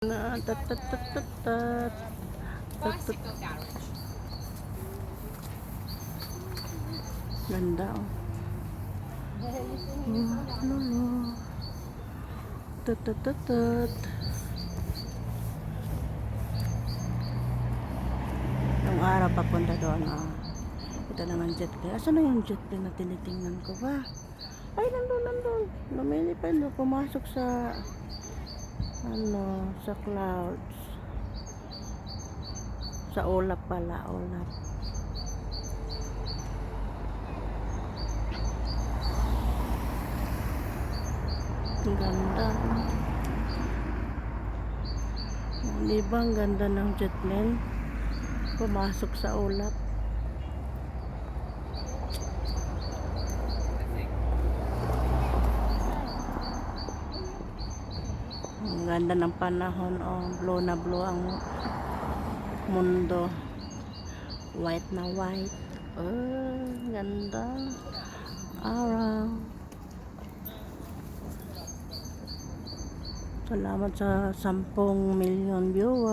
Na tat tat tat tat tat tat tat. Ganda oh. Tat tat tat tat. Yung araw papunta doon oh. Ito naman jet plane. Asan na yung jet plane na tinitingnan ko ba? Ay, nandun. Lumilipad na pumasok sa sa clouds. Sa ulap pala, ulap. Ang ganda. Di ba ang ganda ng jet plane? Pumasok sa ulap. Ang ganda ng panahon. Oh, blue na blue ang mundo. White na white. Oh, ganda. Araw. Salamat sa 10 million viewers.